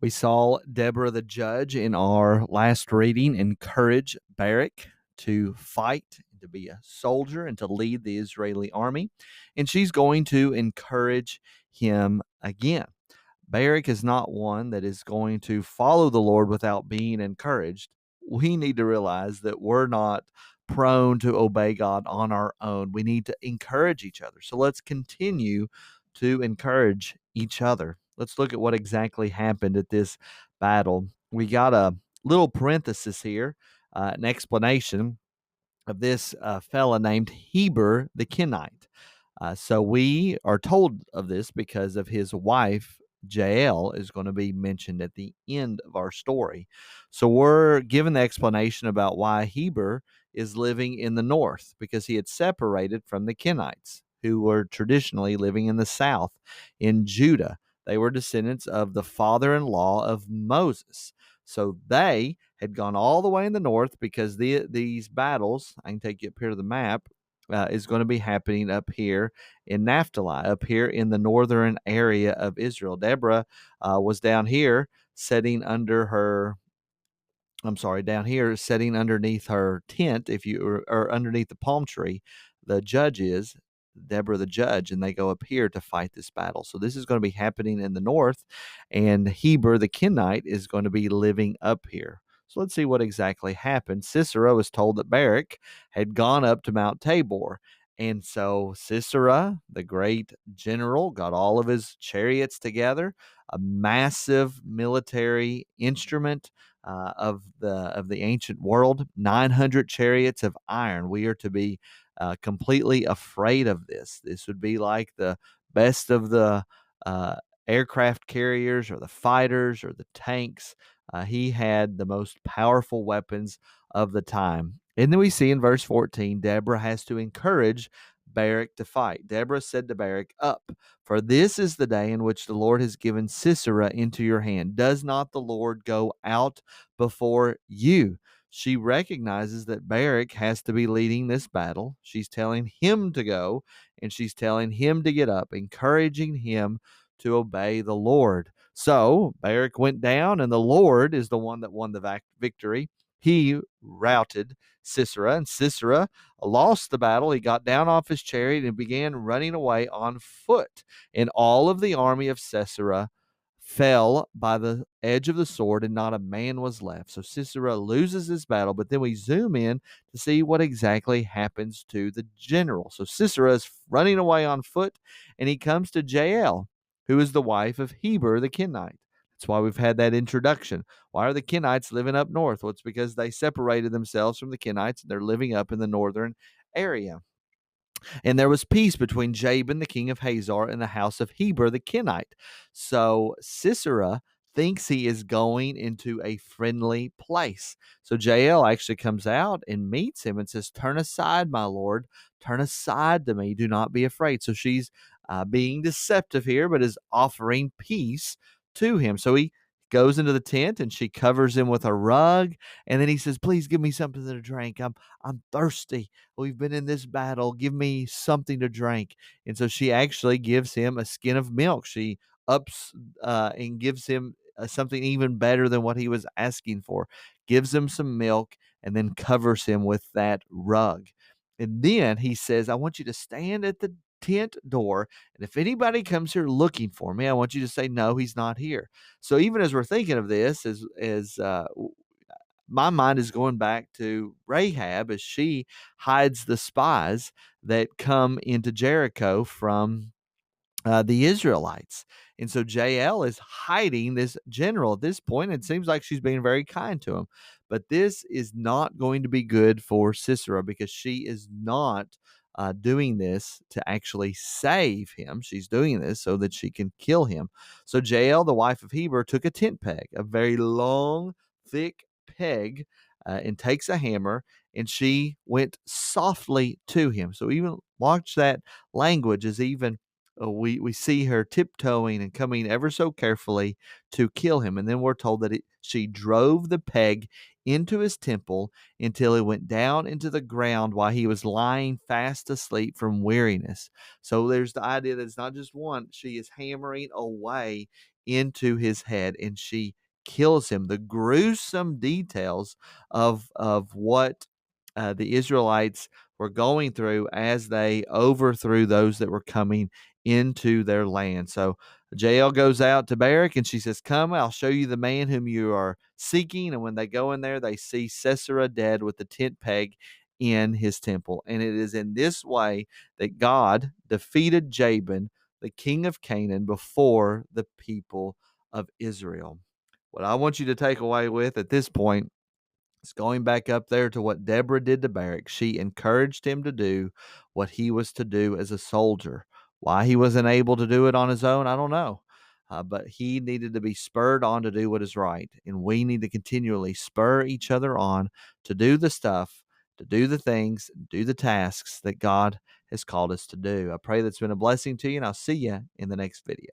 We saw Deborah the judge in our last reading encourage Barak to fight, to be a soldier, and to lead the Israeli army. And she's going to encourage him again. Barak is not one that is going to follow the Lord without being encouraged. We need to realize that we're not prone to obey God on our own. We need to encourage each other. So let's continue to encourage each other. Let's look at what exactly happened at this battle. We got a little parenthesis here, an explanation of this fella named Heber the Kenite. So we are told of this because of his wife, Jael, is going to be mentioned at the end of our story. So we're given the explanation about why Heber is living in the north, because he had separated from the Kenites, who were traditionally living in the south in Judah. They were descendants of the father in law of Moses. So they had gone all the way in the north because these battles, I can take you up here to the map, is going to be happening up here in Naphtali, up here in the northern area of Israel. Deborah was down here sitting under her. I'm sorry, down here sitting underneath her tent, if you or underneath the palm tree. The judge is Deborah the judge, and they go up here to fight this battle. So this is going to be happening in the north, and Heber the Kenite is going to be living up here. So let's see what exactly happened. Sisera was told that Barak had gone up to Mount Tabor. And so Sisera, the great general, got all of his chariots together, a massive military instrument of the ancient world, 900 chariots of iron. We are to be completely afraid of this. This would be like the best of the uh, aircraft carriers or the fighters or the tanks. He had the most powerful weapons of the time. And then we see in verse 14, Deborah has to encourage Barak to fight. Deborah said to Barak, "Up, for this is the day in which the Lord has given Sisera into your hand. Does not the Lord go out before you?" She recognizes that Barak has to be leading this battle. She's telling him to go, and she's telling him to get up, encouraging him to obey the Lord. So Barak went down, and the Lord is the one that won the victory. He routed Sisera, and Sisera lost the battle. He got down off his chariot and began running away on foot. And all of the army of Sisera fell by the edge of the sword, and not a man was left. So Sisera loses this battle, but then we zoom in to see what exactly happens to the general. So Sisera is running away on foot, and he comes to Jael, who is the wife of Heber the Kenite. That's why we've had that introduction. Why are the Kenites living up north? Well, it's because they separated themselves from the Kenites, and they're living up in the northern area. And there was peace between Jabin, the king of Hazor, and the house of Heber the Kenite. So Sisera thinks he is going into a friendly place. So Jael actually comes out and meets him and says, "Turn aside, my lord. Turn aside to me. Do not be afraid." So she's being deceptive here, but is offering peace to him. So he goes into the tent, and she covers him with a rug. And then he says, "Please give me something to drink. I'm thirsty. We've been in this battle. Give me something to drink." And so she actually gives him a skin of milk. She ups and gives him something even better than what he was asking for, gives him some milk, and then covers him with that rug. And then he says, "I want you to stand at the tent door. And if anybody comes here looking for me, I want you to say, 'No, he's not here.'" So even as we're thinking of this, as my mind is going back to Rahab as she hides the spies that come into Jericho from the Israelites. And so Jael is hiding this general at this point. It seems like she's being very kind to him. But this is not going to be good for Sisera, because she is not doing this to actually save him. She's doing this so that she can kill him. So Jael, the wife of Heber, took a tent peg, a very long, thick peg, and takes a hammer, and she went softly to him. So even watch that language, as even we see her tiptoeing and coming ever so carefully to kill him. And then we're told that she drove the peg into his temple until it went down into the ground while he was lying fast asleep from weariness. So there's the idea that it's not just one, she is hammering away into his head, and she kills him. The gruesome details of what the Israelites were going through as they overthrew those that were coming into their land. So Jael goes out to Barak and she says, "Come, I'll show you the man whom you are seeking." And when they go in there, they see Sisera dead with the tent peg in his temple. And it is in this way that God defeated Jabin, the king of Canaan, before the people of Israel. What I want you to take away with at this point is going back up there to what Deborah did to Barak. She encouraged him to do what he was to do as a soldier. Why he wasn't able to do it on his own, I don't know. But he needed to be spurred on to do what is right. And we need to continually spur each other on to do the stuff, to do the things, do the tasks that God has called us to do. I pray that's been a blessing to you, and I'll see you in the next video.